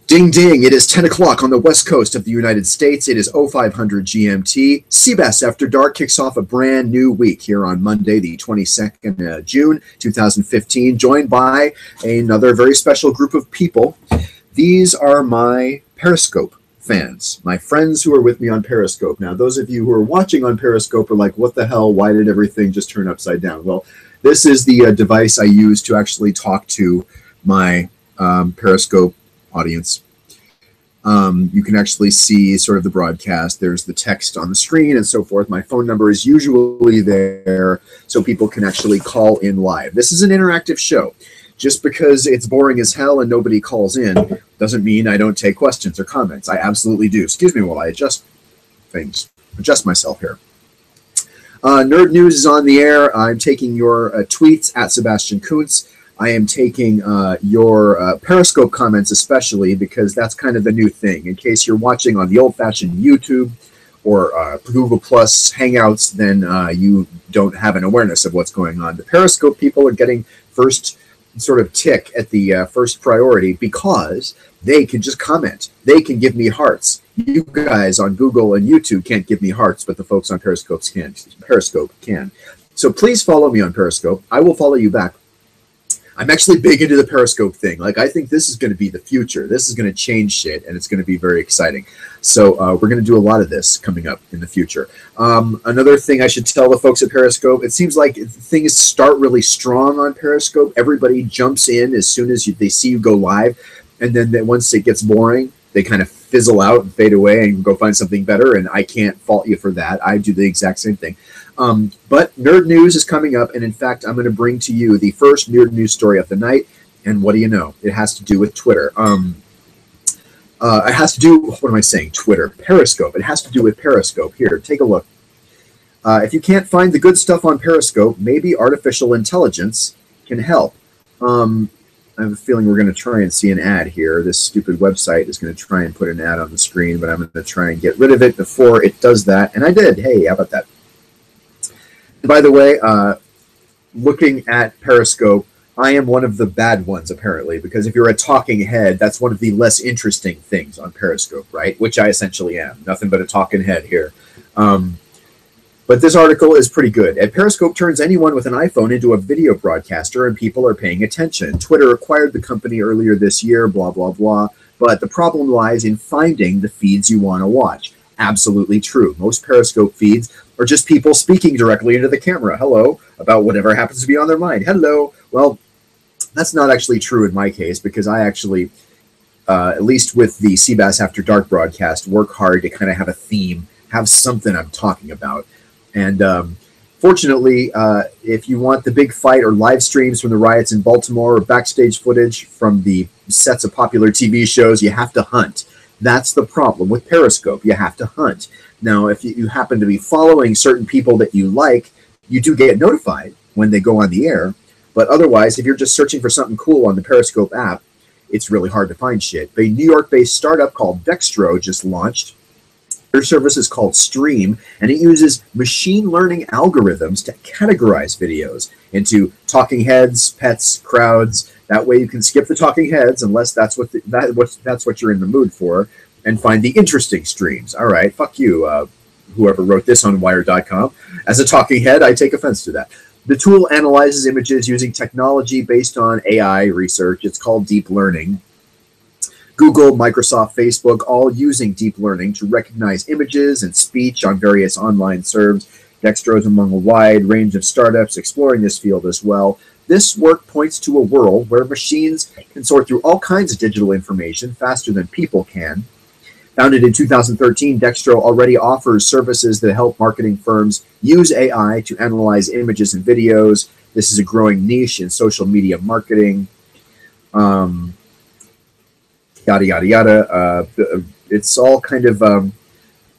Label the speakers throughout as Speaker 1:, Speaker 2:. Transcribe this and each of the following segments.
Speaker 1: Ding ding, it is 10 o'clock on the west coast of the United States. It is 0500 GMT. CBAS After Dark kicks off a brand new week here on Monday, the 22nd of June, 2015, joined by another very special group of people. These are my Periscope fans, my friends who are with me on Periscope. Now, those of you who are watching on Periscope are like, what the hell? Why did everything just turn upside down? Well, this is the device I use to actually talk to my Periscope audience. You can actually see sort of the broadcast. There's the text on the screen and so forth. My phone number is usually there so people can actually call in live. This is an interactive show. Just because it's boring as hell and nobody calls in doesn't mean I don't take questions or comments. I absolutely do. Excuse me while I adjust myself here. Nerd News is on the air. I'm taking your tweets at Sebastian Kunz. I am taking your Periscope comments especially because that's kind of the new thing. In case you're watching on the old-fashioned YouTube or Google Plus Hangouts, then you don't have an awareness of what's going on. The Periscope people are getting first sort of tick at the first priority because they can just comment. They can give me hearts. You guys on Google and YouTube can't give me hearts, but the folks on Periscope can. So please follow me on Periscope. I will follow you back. I'm actually big into the Periscope thing. Like, I think this is going to be the future. This is going to change shit, and it's going to be very exciting. So we're going to do a lot of this coming up in the future. Another thing I should tell the folks at Periscope, it seems like things start really strong on Periscope. Everybody jumps in as soon as they see you go live, and then once it gets boring, they kind of fizzle out and fade away and go find something better, and I can't fault you for that. I do the exact same thing. But Nerd News is coming up, and in fact, I'm going to bring to you the first Nerd News story of the night, and what do you know? It has to do with Twitter. It has to do, what am I saying? Twitter. Periscope. It has to do with Periscope. Here, take a look. If you can't find the good stuff on Periscope, maybe artificial intelligence can help. I have a feeling we're going to try and see an ad here. This stupid website is going to try and put an ad on the screen, but I'm going to try and get rid of it before it does that, and I did. Hey, how about that? By the way, looking at Periscope, I am one of the bad ones, apparently, because if you're a talking head, that's one of the less interesting things on Periscope, right? Which I essentially am. Nothing but a talking head here. But this article is pretty good. And Periscope turns anyone with an iPhone into a video broadcaster, and people are paying attention. Twitter acquired the company earlier this year, blah, blah, blah. But the problem lies in finding the feeds you want to watch. Absolutely true. Most Periscope feeds are just people speaking directly into the camera. Hello, about whatever happens to be on their mind. Hello. Well, that's not actually true in my case because I actually, at least with the CBAS After Dark broadcast, work hard to kind of have a theme, have something I'm talking about. And fortunately, if you want the big fight or live streams from the riots in Baltimore or backstage footage from the sets of popular TV shows, you have to hunt. That's the problem with Periscope. You have to hunt. Now, if you happen to be following certain people that you like, you do get notified when they go on the air. But otherwise, if you're just searching for something cool on the Periscope app, it's really hard to find shit. A New York-based startup called Dextro just launched. Their service is called Stream, and it uses machine learning algorithms to categorize videos into talking heads, pets, crowds. That way you can skip the talking heads unless that's what you're in the mood for, and find the interesting streams. All right, fuck you, whoever wrote this on Wire.com. As a talking head, I take offense to that. The tool analyzes images using technology based on AI research. It's called deep learning. Google, Microsoft, Facebook, all using deep learning to recognize images and speech on various online serves. Dextro is among a wide range of startups exploring this field as well. This work points to a world where machines can sort through all kinds of digital information faster than people can. Founded in 2013, Dextro already offers services that help marketing firms use AI to analyze images and videos. This is a growing niche in social media marketing. Yada, yada, yada. It's all kind of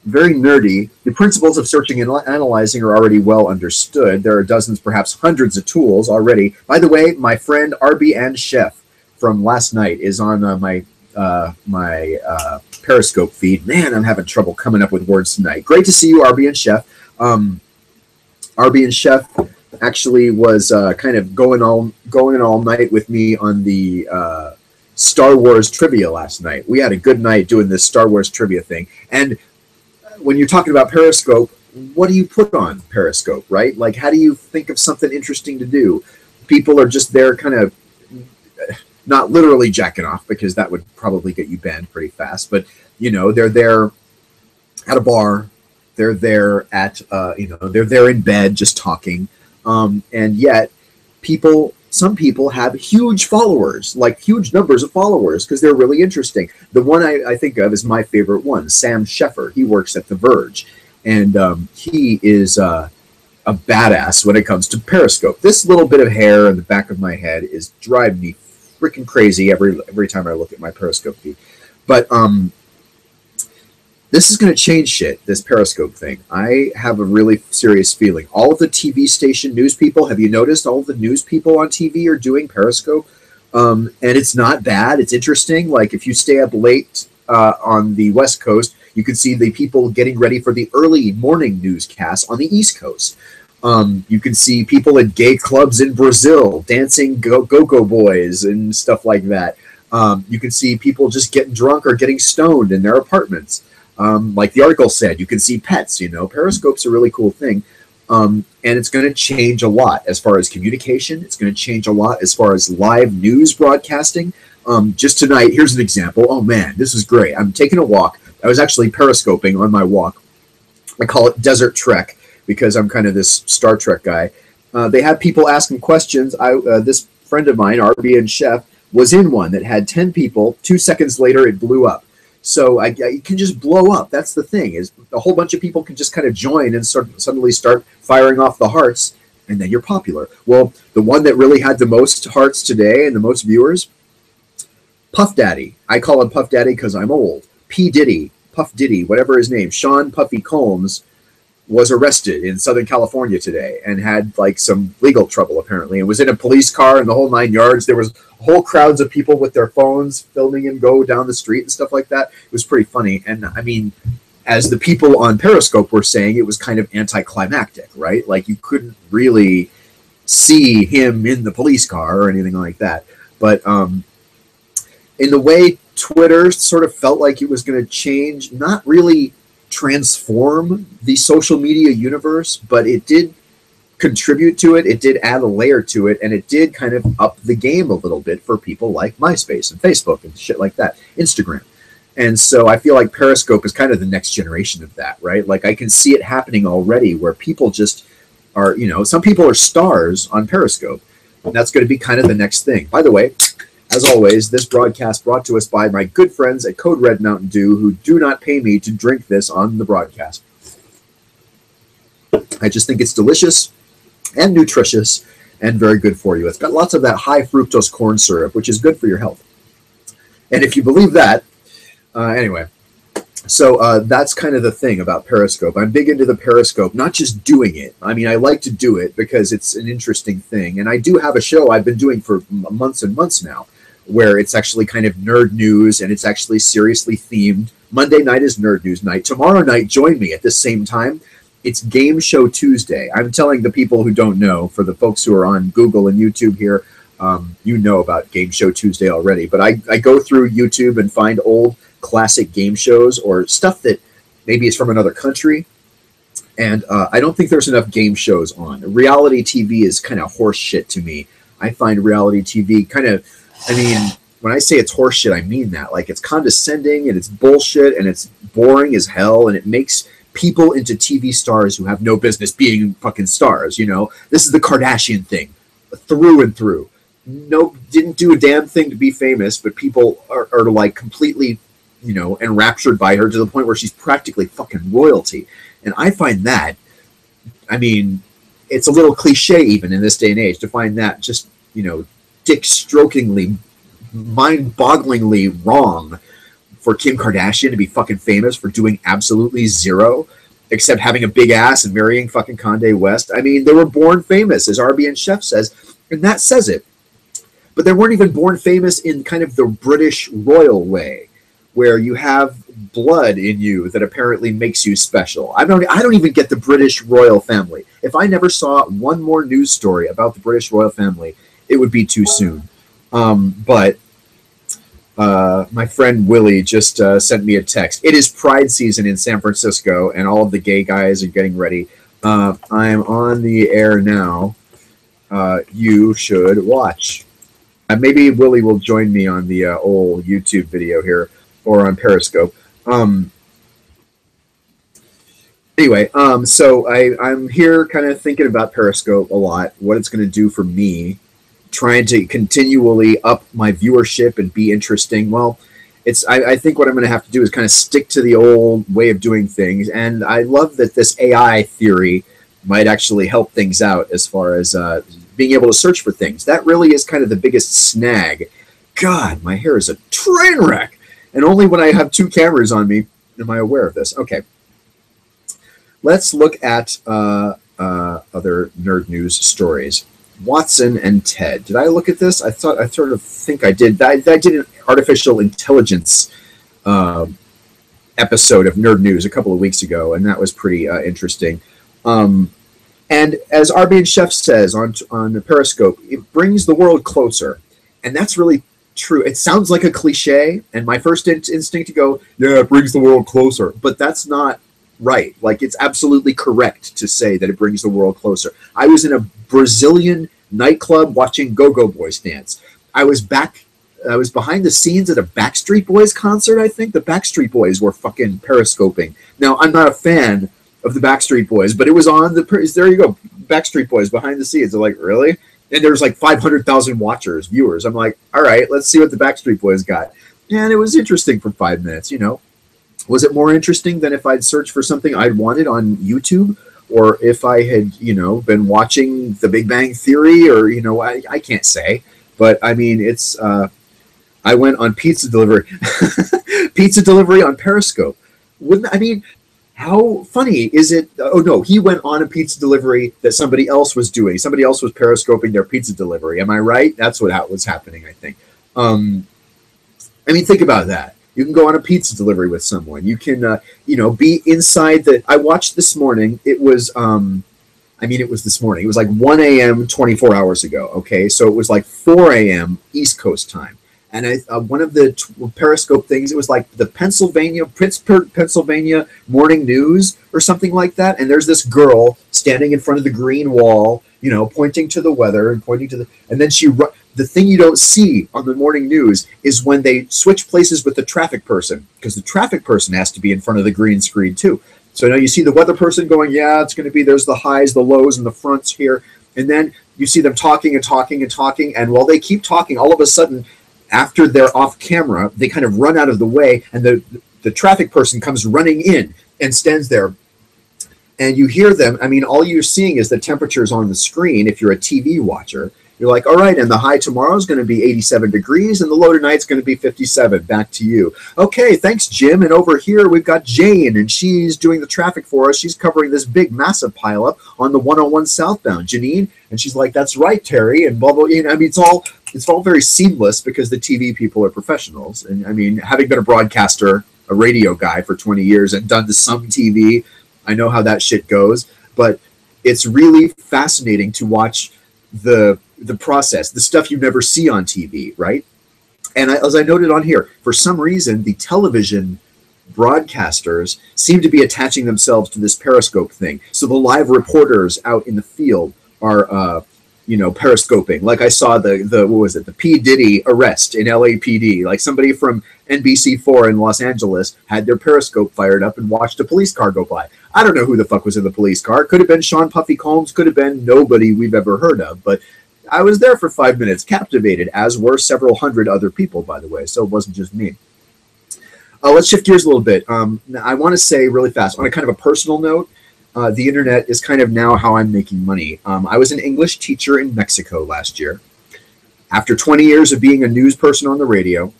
Speaker 1: very nerdy. The principles of searching and analyzing are already well understood. There are dozens, perhaps hundreds of tools already. By the way, my friend RB and Chef from last night is on my Periscope feed. Man, I'm having trouble coming up with words tonight. Great to see you, RB and Chef. RB and Chef actually was kind of going all night with me on the Star Wars trivia last night. We had a good night doing this Star Wars trivia thing. And when you're talking about Periscope, what do you put on Periscope, right? Like, how do you think of something interesting to do? People are just there kind of not literally jacking off, because that would probably get you banned pretty fast. But, you know, they're there at a bar. They're there at, they're there in bed just talking. And yet some people have huge followers, like huge numbers of followers, because they're really interesting. The one I think of is my favorite one, Sam Sheffer. He works at The Verge, and he is a badass when it comes to Periscope. This little bit of hair in the back of my head is driving me freaking crazy every time I look at my Periscope feed. But this is going to change shit, this Periscope thing. I have a really serious feeling. All of the TV station news people, have you noticed all of the news people on TV are doing Periscope? And it's not bad. It's interesting. Like, if you stay up late on the West Coast, you can see the people getting ready for the early morning newscast on the East Coast. You can see people at gay clubs in Brazil dancing go-go boys and stuff like that. You can see people just getting drunk or getting stoned in their apartments. Like the article said, you can see pets. Periscope's a really cool thing. And it's going to change a lot as far as communication. It's going to change a lot as far as live news broadcasting. Just tonight, here's an example. Oh man, this is great. I'm taking a walk. I was actually periscoping on my walk. I call it Desert Trek, because I'm kind of this Star Trek guy. They had people asking questions. This friend of mine, RB and Chef, was in one that had 10 people. 2 seconds later, it blew up. So it can just blow up. That's the thing, is a whole bunch of people can just kind of join and suddenly start firing off the hearts, and then you're popular. Well, the one that really had the most hearts today and the most viewers, Puff Daddy. I call him Puff Daddy because I'm old. P. Diddy, Puff Diddy, whatever his name, Sean Puffy Combs, was arrested in Southern California today and had like some legal trouble apparently, and was in a police car and the whole 9 yards. There was whole crowds of people with their phones filming him go down the street and stuff like that. It was pretty funny. And I mean, as the people on Periscope were saying, it was kind of anticlimactic, right? Like, you couldn't really see him in the police car or anything like that. But in the way Twitter sort of felt like it was going to change, not really transform the social media universe, but it did contribute to it. It did add a layer to it, and it did kind of up the game a little bit for people like MySpace and Facebook and shit like that, Instagram. And so I feel like Periscope is kind of the next generation of that, right? Like, I can see it happening already, where people just are, some people are stars on Periscope, and that's going to be kind of the next thing. By the way, as always, this broadcast brought to us by my good friends at Code Red Mountain Dew, who do not pay me to drink this on the broadcast. I just think it's delicious and nutritious and very good for you. It's got lots of that high fructose corn syrup, which is good for your health. And if you believe that, anyway, so that's kind of the thing about Periscope. I'm big into the Periscope, not just doing it. I mean, I like to do it because it's an interesting thing. And I do have a show I've been doing for months and months now, where it's actually kind of nerd news, and it's actually seriously themed. Monday night is Nerd News Night. Tomorrow night, join me at the same time. It's Game Show Tuesday. I'm telling the people who don't know, for the folks who are on Google and YouTube here, you know about Game Show Tuesday already. But I go through YouTube and find old classic game shows or stuff that maybe is from another country. And I don't think there's enough game shows on. Reality TV is kind of horse shit to me. I find reality TV kind of, I mean, when I say it's horse shit, I mean that. Like, it's condescending and it's bullshit and it's boring as hell, and it makes people into TV stars who have no business being fucking stars. This is the Kardashian thing through and through. No, didn't do a damn thing to be famous, but people are like completely, enraptured by her to the point where she's practically fucking royalty. And I find that, I mean, it's a little cliche even in this day and age to find that just, dick-strokingly, mind-bogglingly wrong for Kim Kardashian to be fucking famous for doing absolutely zero, except having a big ass and marrying fucking Kanye West. I mean, they were born famous, as RB and Chef says, and that says it. But they weren't even born famous in kind of the British royal way, where you have blood in you that apparently makes you special. I don't even get the British royal family. If I never saw one more news story about the British royal family, it would be too soon. But My friend Willie just sent me a text. It is Pride season in San Francisco, and all of the gay guys are getting ready. I'm on the air now. You should watch. Maybe Willie will join me on the old YouTube video here or on Periscope. Anyway, so I'm here kind of thinking about Periscope a lot, what it's going to do for me, trying to continually up my viewership and be interesting. Well, I think what I'm going to have to do is kind of stick to the old way of doing things. And I love that this AI theory might actually help things out as far as being able to search for things. That really is kind of the biggest snag. God, my hair is a train wreck. And only when I have two cameras on me am I aware of this. Okay. Let's look at other nerd news stories. Watson and Ted. Did I look at this? I sort of think I did. I did an artificial intelligence episode of Nerd News a couple of weeks ago, and that was pretty interesting. And as RB and Chef says on Periscope, it brings the world closer. And that's really true. It sounds like a cliche, and my first instinct to go, yeah, it brings the world closer. But that's not right. Like, it's absolutely correct to say that it brings the world closer. I was in a Brazilian nightclub watching Go-Go Boys dance. I was behind the scenes at a Backstreet Boys concert, I think. The Backstreet Boys were fucking periscoping. Now, I'm not a fan of the Backstreet Boys, but it was on there you go, Backstreet Boys behind the scenes. They're like, really? And there's like 500,000 viewers. I'm like, all right, let's see what the Backstreet Boys got. And it was interesting for 5 minutes, you know. Was it more interesting than if I'd searched for something I'd wanted on YouTube, or if I had, you know, been watching The Big Bang Theory, or, you know, I can't say. But I mean, it's I went on pizza delivery, pizza delivery on Periscope. How funny is it? Oh, no, he went on a pizza delivery that somebody else was doing. Somebody else was periscoping their pizza delivery. Am I right? That's what was happening, I think. I mean, think about that. You can go on a pizza delivery with someone. You can, you know, be inside the... I watched this morning. It was, it was this morning. It was like 1 a.m. 24 hours ago, okay? So it was like 4 a.m. East Coast time. And one of the Periscope things, it was like the Pittsburgh, Pennsylvania Morning News or something like that. And there's this girl standing in front of the green wall, you know, pointing to the weather and pointing to and then the thing you don't see on the morning news is when they switch places with the traffic person, because the traffic person has to be in front of the green screen too. So now you see the weather person going, yeah, it's going to be, there's the highs, the lows, and the fronts here. And then you see them talking and talking and talking. And while they keep talking, all of a sudden, after they're off camera, they kind of run out of the way, and the traffic person comes running in and stands there. And you hear them. I mean, all you're seeing is the temperatures on the screen if you're a TV watcher. You're like, all right, and the high tomorrow is going to be 87 degrees, and the low tonight is going to be 57. Back to you. Okay, thanks, Jim. And over here, we've got Jane, and she's doing the traffic for us. She's covering this big, massive pileup on the 101 southbound. Janine, and she's like, that's right, Terry, and blah, blah. You know, I mean, it's all very seamless because the TV people are professionals. And I mean, having been a broadcaster, a radio guy for 20 years and done some TV, I know how that shit goes. But it's really fascinating to watch the process, the stuff you never see on TV, right? And as I noted on here, for some reason, the television broadcasters seem to be attaching themselves to this Periscope thing. So the live reporters out in the field are, periscoping. Like I saw the P. Diddy arrest in LAPD. Like somebody from NBC4 in Los Angeles had their Periscope fired up and watched a police car go by. I don't know who the fuck was in the police car. Could have been Sean Puffy Combs. Could have been nobody we've ever heard of. But I was there for 5 minutes, captivated, as were several hundred other people, by the way. So it wasn't just me. Let's shift gears a little bit. I want to say really fast, on a kind of a personal note, the internet is kind of now how I'm making money. I was an English teacher in Mexico last year. After 20 years of being a news person on the radio,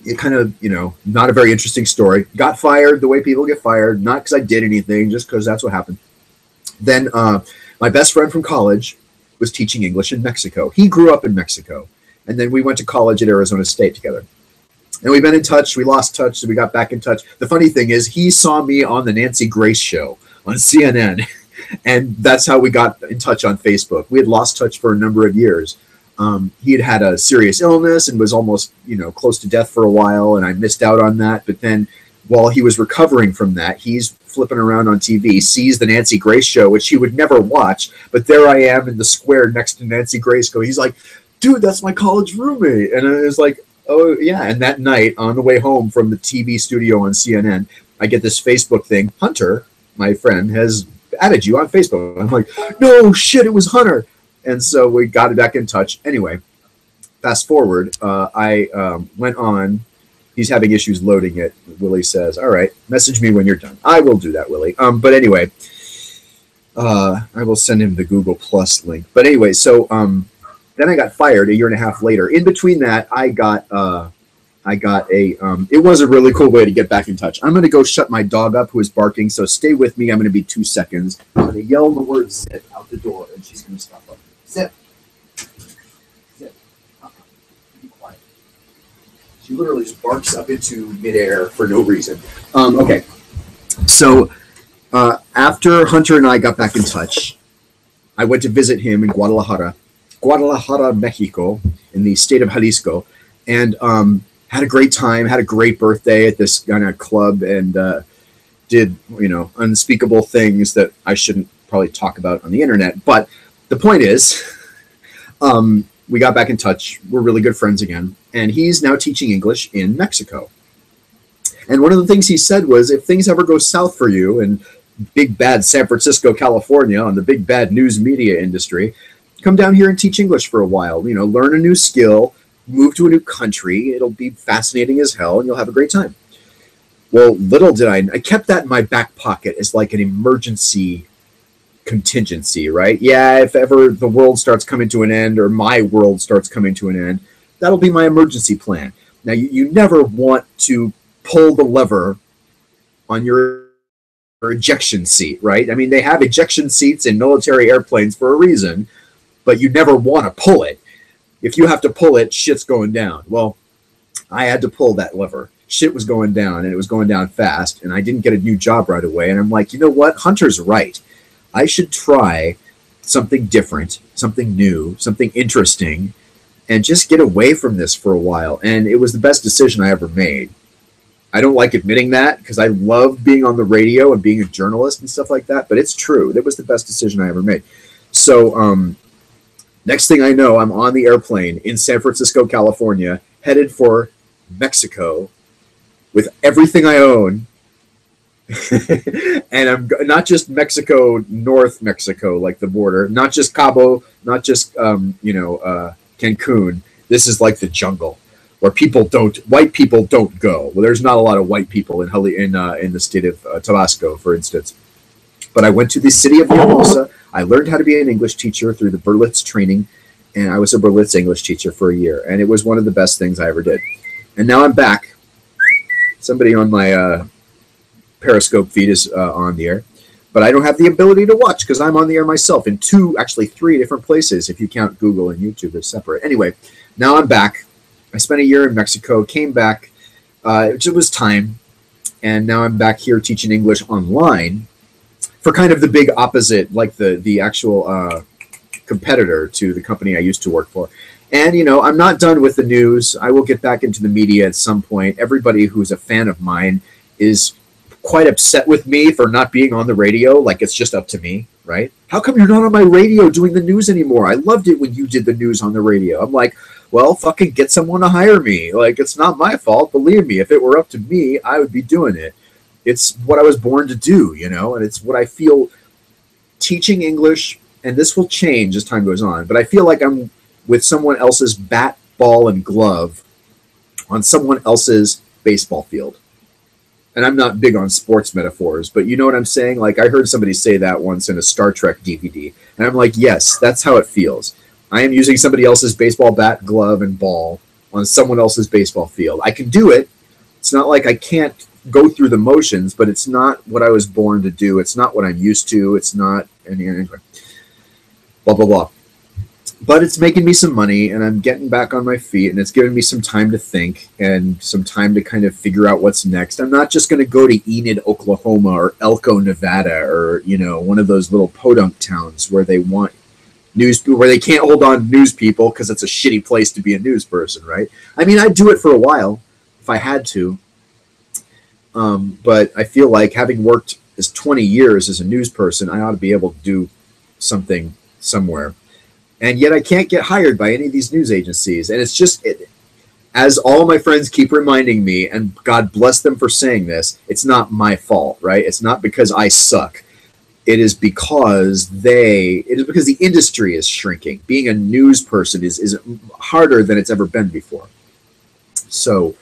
Speaker 1: it kind of, not a very interesting story. Got fired the way people get fired, not because I did anything, just because that's what happened. Then my best friend from college was teaching English in Mexico. He grew up in Mexico. And then we went to college at Arizona State together. And we've been in touch. We lost touch, so we got back in touch. The funny thing is, he saw me on the Nancy Grace show on CNN, and that's how we got in touch on Facebook. We had lost touch for a number of years. He had a serious illness and was almost, close to death for a while, and I missed out on that. But then while he was recovering from that, he's flipping around on TV, sees the Nancy Grace show, which he would never watch. But there I am in the square next to Nancy Grace. He's like, dude, that's my college roommate. And I was like, oh, yeah. And that night, on the way home from the TV studio on CNN, I get this Facebook thing. Hunter, my friend, has added you on Facebook. I'm like, no, shit, it was Hunter. And so we got back in touch. Anyway, fast forward, I went on. He's having issues loading it. Willie says, all right, message me when you're done. I will do that, Willie. But anyway, I will send him the Google Plus link. But anyway, so then I got fired a year and a half later. In between that, I got it was a really cool way to get back in touch. I'm going to go shut my dog up who is barking, so stay with me. I'm going to be 2 seconds. I'm going to yell the word zip out the door, and she's going to stop up. Zip. Zip. Be quiet. She literally just barks up into midair for no reason. Okay. So after Hunter and I got back in touch, I went to visit him in Guadalajara, Mexico, in the state of Jalisco, and had a great time, had a great birthday at this kind of club, and did, unspeakable things that I shouldn't probably talk about on the internet. But the point is, we got back in touch. We're really good friends again. And he's now teaching English in Mexico. And one of the things he said was, if things ever go south for you in big bad San Francisco, California, on the big bad news media industry, come down here and teach English for a while. Learn a new skill, move to a new country. It'll be fascinating as hell, and you'll have a great time. Well, little did I kept that in my back pocket as like an emergency contingency, right? Yeah, if ever the world starts coming to an end, or my world starts coming to an end, that'll be my emergency plan. Now, you never want to pull the lever on your ejection seat, right? I mean, they have ejection seats in military airplanes for a reason, but you never want to pull it. If you have to pull it, shit's going down. Well, I had to pull that lever. Shit was going down, and it was going down fast, and I didn't get a new job right away. And I'm like, you know what? Hunter's right. I should try something different, something new, something interesting, and just get away from this for a while. And it was the best decision I ever made. I don't like admitting that because I love being on the radio and being a journalist and stuff like that, but it's true. That was the best decision I ever made. So next thing I know, I'm on the airplane in San Francisco, California, headed for Mexico with everything I own. And I'm not just Mexico, North Mexico, like the border, not just Cabo, not just, Cancun. This is like the jungle where white people don't go. Well, there's not a lot of white people in the state of Tabasco, for instance. But I went to the city of Villahermosa. I learned how to be an English teacher through the Berlitz training, and I was a Berlitz English teacher for a year, and it was one of the best things I ever did. And now I'm back. Somebody on my Periscope feed is on the air, but I don't have the ability to watch because I'm on the air myself in three different places if you count Google and YouTube as separate. Anyway, now I'm back. I spent a year in Mexico, came back. It was time, and now I'm back here teaching English online for kind of the big opposite, like the actual competitor to the company I used to work for. And, I'm not done with the news. I will get back into the media at some point. Everybody who's a fan of mine is quite upset with me for not being on the radio, like it's just up to me, right? How come you're not on my radio doing the news anymore? I loved it when you did the news on the radio. I'm like, well, fucking get someone to hire me. Like, it's not my fault. Believe me, if it were up to me, I would be doing it. It's what I was born to do, and it's what I feel teaching English, and this will change as time goes on, but I feel like I'm with someone else's bat, ball, and glove on someone else's baseball field. And I'm not big on sports metaphors, but you know what I'm saying? Like, I heard somebody say that once in a Star Trek DVD, and I'm like, yes, that's how it feels. I am using somebody else's baseball bat, glove, and ball on someone else's baseball field. I can do it. It's not like I can't go through the motions, but it's not what I was born to do. It's not what I'm used to. It's not, anyway, blah, blah, blah. But it's making me some money, and I'm getting back on my feet, and it's giving me some time to think and some time to kind of figure out what's next. I'm not just going to go to Enid, Oklahoma, or Elko, Nevada, or, one of those little podunk towns where they want news where they can't hold on to news people because it's a shitty place to be a news person, right? I mean, I'd do it for a while if I had to. But I feel like having worked as 20 years as a news person, I ought to be able to do something somewhere. And yet I can't get hired by any of these news agencies. And it's just, as all my friends keep reminding me, and God bless them for saying this, it's not my fault, right? It's not because I suck. It is because the industry is shrinking. Being a news person is harder than it's ever been before. So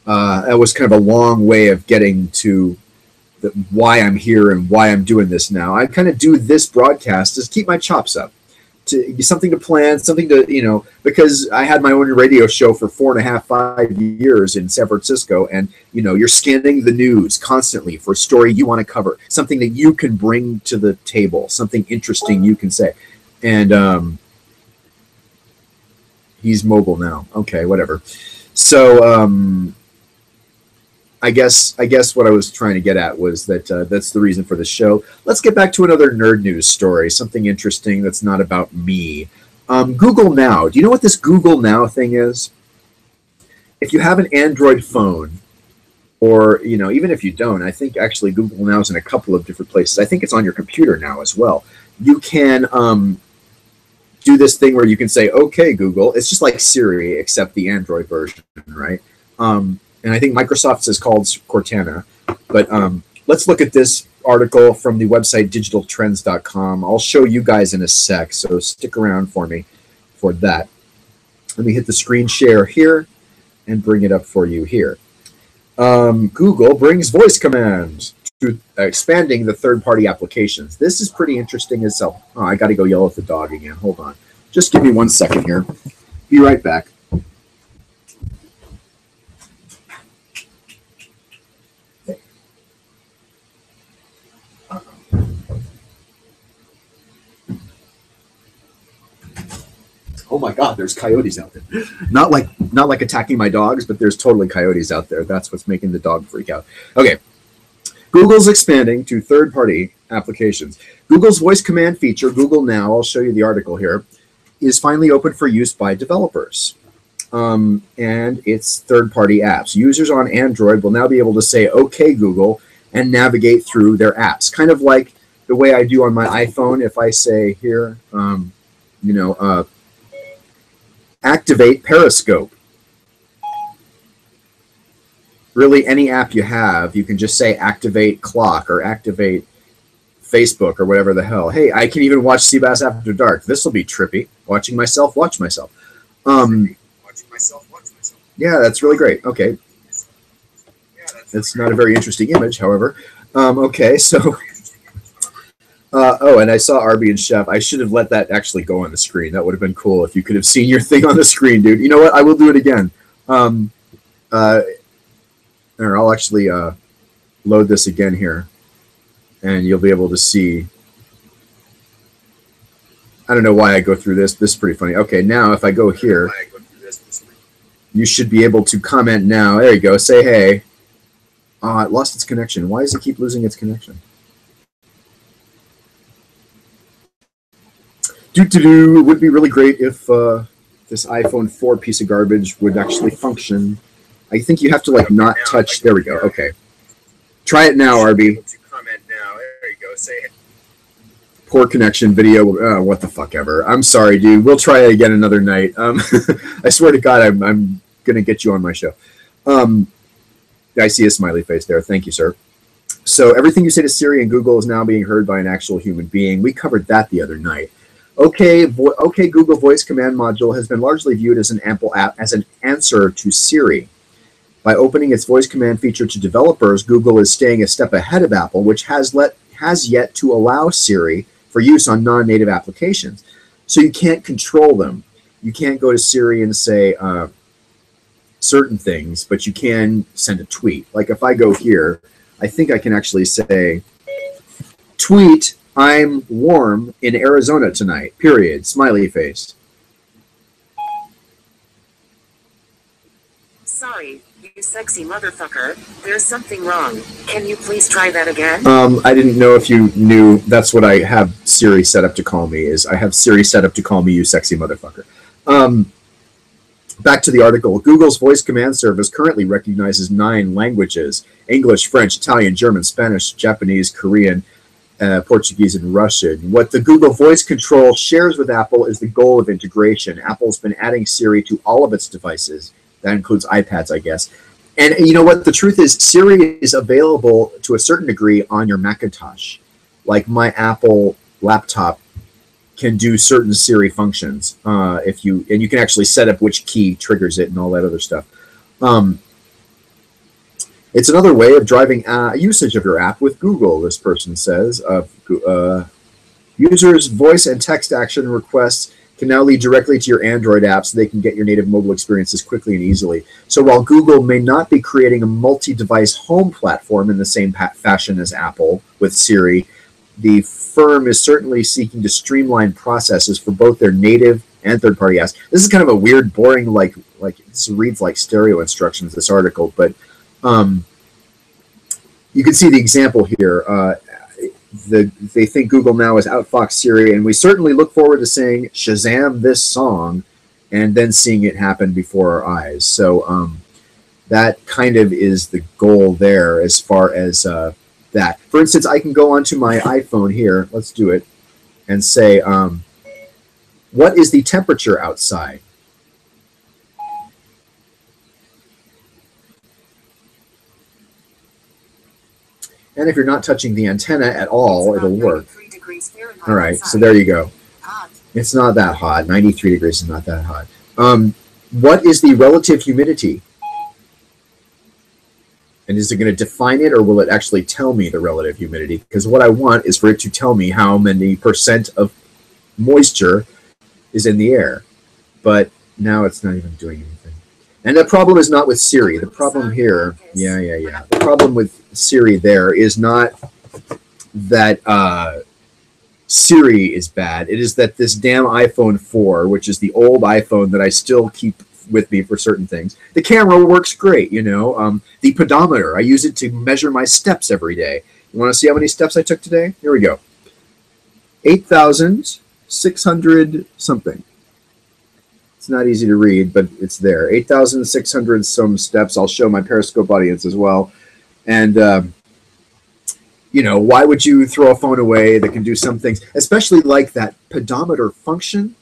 Speaker 1: that was kind of a long way of getting to why I'm here and why I'm doing this now. I kind of do this broadcast to keep my chops up, to something to plan, something to, because I had my own radio show for 4.5, 5 years in San Francisco. And, you're scanning the news constantly for a story you want to cover, something that you can bring to the table, something interesting you can say. And he's mobile now. Okay, whatever. So I guess what I was trying to get at was that that's the reason for the show. Let's get back to another nerd news story, something interesting that's not about me. Google Now. Do you know what this Google Now thing is? If you have an Android phone, or even if you don't, I think actually Google Now is in a couple of different places. I think it's on your computer now as well. You can do this thing where you can say, "Okay, Google." It's just like Siri, except the Android version, right? And I think Microsoft's is called Cortana. But let's look at this article from the website digitaltrends.com. I'll show you guys in a sec, so stick around for me for that. Let me hit the screen share here and bring it up for you here. Google brings voice commands to expanding the third-party applications. This is pretty interesting itself. Oh, I got to go yell at the dog again. Hold on. Just give me 1 second here. Be right back. Oh my God, there's coyotes out there. Not like attacking my dogs, but there's totally coyotes out there. That's what's making the dog freak out. Okay. Google's expanding to third-party applications. Google's voice command feature, Google Now, I'll show you the article here, is finally open for use by developers. And it's third-party apps. Users on Android will now be able to say, "Okay, Google," and navigate through their apps. Kind of like the way I do on my iPhone. If I say here, activate Periscope. Really, any app you have, you can just say activate clock or activate Facebook or whatever the hell. Hey, I can even watch cBaS After Dark. This will be trippy. Watching myself watch myself. Yeah, that's really great. Okay. It's not a very interesting image, however. Okay, so... oh, and I saw Arby and Chef. I should have let that actually go on the screen. That would have been cool if you could have seen your thing on the screen, dude. You know what? I will do it again. Or I'll actually load this again here, and you'll be able to see. I don't know why I go through this. This is pretty funny. Okay, now if I go here, you should be able to comment now. There you go. Say hey. It lost its connection. Why does it keep losing its connection? It would be really great if this iPhone 4 piece of garbage would actually function. I think you have to not touch. There we go. Okay. Try it now, RB. Poor connection video. What the fuck ever. I'm sorry, dude. We'll try it again another night. I swear to God, I'm going to get you on my show. I see a smiley face there. Thank you, sir. So everything you say to Siri and Google is now being heard by an actual human being. We covered that the other night. Okay, Google Voice Command Module has been largely viewed as an answer to Siri. By opening its voice command feature to developers, Google is staying a step ahead of Apple, which has yet to allow Siri for use on non-native applications. So you can't control them. You can't go to Siri and say certain things, but you can send a tweet. Like if I go here, I think I can actually say, tweet, "I'm warm in Arizona tonight," period, smiley face.
Speaker 2: Sorry, you sexy motherfucker. There's something wrong. Can you please try that again?
Speaker 1: I didn't know if you knew that's what I have Siri set up to call me, is I have Siri set up to call me you sexy motherfucker. Back to the article. Google's voice command service currently recognizes 9 languages: English, French, Italian, German, Spanish, Japanese, Korean, Portuguese, and Russian. What the Google Voice Control shares with Apple is the goal of integration. Apple's been adding Siri to all of its devices. That includes iPads, I guess. And you know what? The truth is, Siri is available to a certain degree on your Macintosh. Like my Apple laptop can do certain Siri functions. And you can actually set up which key triggers it and all that other stuff. It's another way of driving usage of your app with Google, this person says. Users' voice and text action requests can now lead directly to your Android app so they can get your native mobile experiences quickly and easily. So while Google may not be creating a multi-device home platform in the same fashion as Apple with Siri, the firm is certainly seeking to streamline processes for both their native and third-party apps. This is kind of a weird, boring, like this reads like stereo instructions, this article, but you can see the example here. They think Google now is outfoxed Siri, and we certainly look forward to saying Shazam this song and then seeing it happen before our eyes. So that kind of is the goal there as far as that. For instance, I can go onto my iPhone here, let's do it, and say, what is the temperature outside? And if you're not touching the antenna at all, it'll work. All right, so there you go. It's not that hot. 93 degrees is not that hot. What is the relative humidity? And is it going to define it, or will it actually tell me the relative humidity? Because what I want is for it to tell me how many percent of moisture is in the air. But now it's not even doing anything. And the problem is not with Siri. The problem here, the problem with Siri there is not that Siri is bad. It is that this damn iPhone 4, which is the old iPhone that I still keep with me for certain things, the camera works great, you know. The pedometer, I use it to measure my steps every day. You want to see how many steps I took today? Here we go. 8,600 something. It's not easy to read, but it's there. 8,600 some steps. I'll show my Periscope audience as well. And, you know, why would you throw a phone away that can do some things, especially like that pedometer function?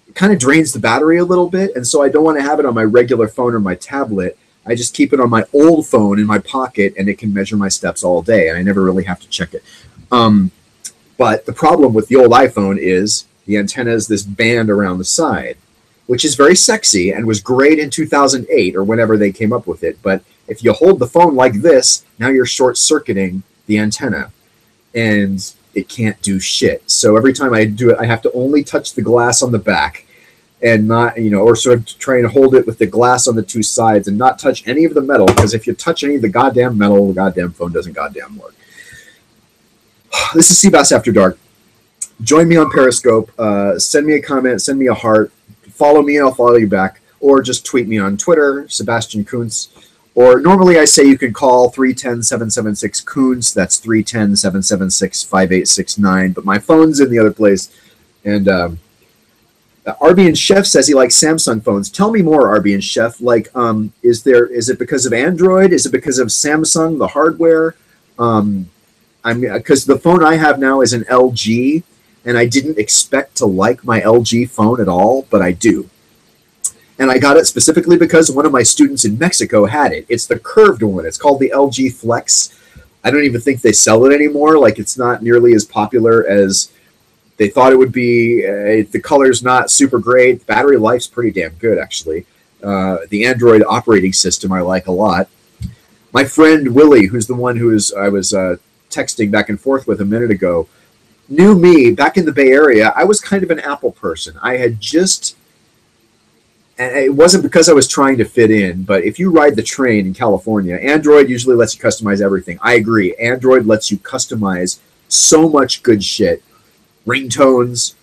Speaker 1: It kind of drains the battery a little bit, and so I don't want to have it on my regular phone or my tablet. I just keep it on my old phone in my pocket, and it can measure my steps all day, and I never really have to check it. But the problem with the old iPhone is the antenna is this band around the side, which is very sexy and was great in 2008 or whenever they came up with it. But if you hold the phone like this, now you're short-circuiting the antenna, and it can't do shit. So every time I do it, I have to only touch the glass on the back and not, you know, or sort of try and hold it with the glass on the two sides and not touch any of the metal, because if you touch any of the goddamn metal, the goddamn phone doesn't goddamn work. This is cBAS After Dark. Join me on Periscope. Send me a comment. Send me a heart. Follow me and I'll follow you back. Or just tweet me on Twitter, Sebastian Kunz. Or normally I say you can call 310-776-KUNZ. That's 310-776-5869. But my phone's in the other place. And Arbian Chef says he likes Samsung phones. Tell me more, Arbian Chef. Like, is it because of Android? Is it because of Samsung, the hardware? Because the phone I have now is an LG, and I didn't expect to like my LG phone at all, but I do. And I got it specifically because one of my students in Mexico had it. It's the curved one. It's called the LG Flex. I don't even think they sell it anymore. Like, it's not nearly as popular as they thought it would be. The color's not super great. Battery life's pretty damn good, actually. The Android operating system I like a lot. My friend Willie, who's the one I was texting back and forth with a minute ago, knew me back in the Bay Area. I was kind of an Apple person. I had just, and it wasn't because I was trying to fit in, but if you ride the train in California, Android usually lets you customize everything. I agree. Android lets you customize so much good shit. Ringtones,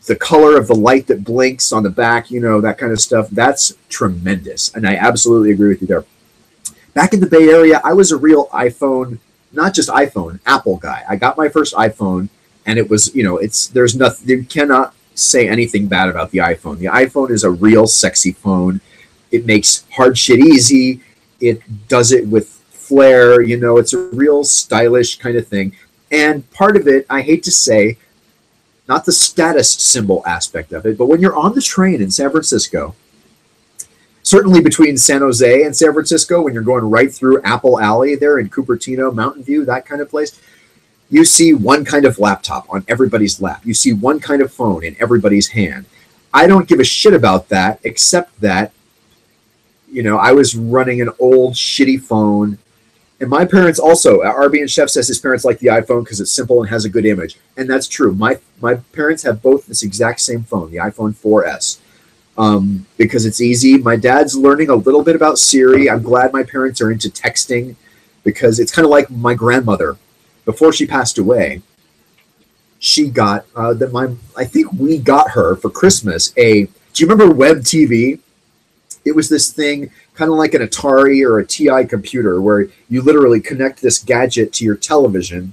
Speaker 1: the color of the light that blinks on the back, you know, that kind of stuff. That's tremendous. And I absolutely agree with you there. Back in the Bay Area, I was a real iPhone, not just iPhone, Apple guy. I got my first iPhone, and it was, you know, there's nothing, you cannot say anything bad about the iPhone. The iPhone is a real sexy phone. It makes hard shit easy. It does it with flair, you know, it's a real stylish kind of thing. And part of it, I hate to say, not the status symbol aspect of it, but when you're on the train in San Francisco, certainly between San Jose and San Francisco, when you're going right through Apple Alley there in Cupertino, Mountain View, that kind of place, you see one kind of laptop on everybody's lap. You see one kind of phone in everybody's hand. I don't give a shit about that, except that, you know, I was running an old shitty phone. And my parents also, RB and Chef says his parents like the iPhone because it's simple and has a good image. And that's true. My parents have both this exact same phone, the iPhone 4S, because it's easy. My dad's learning a little bit about Siri. I'm glad my parents are into texting because it's kind of like my grandmother. Before she passed away, she got, I think we got her for Christmas do you remember Web TV? It was this thing kind of like an Atari or a TI computer where you literally connect this gadget to your television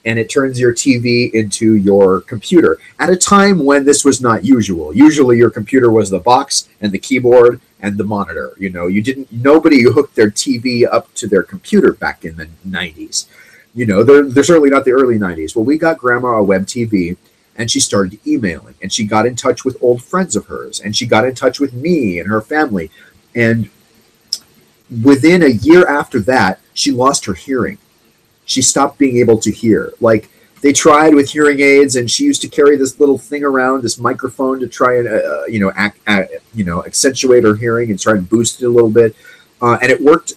Speaker 1: and it turns your TV into your computer at a time when this was not usual. Usually your computer was the box and the keyboard and the monitor. You know, nobody hooked their TV up to their computer back in the 90s. You know, they're certainly not the early 90s. Well, we got Grandma a Web TV, and she started emailing, and she got in touch with old friends of hers, and she got in touch with me and her family. And within a year after that, she lost her hearing. She stopped being able to hear. Like, they tried with hearing aids, and she used to carry this little thing around, this microphone, to try and accentuate her hearing and try and boost it a little bit. And it worked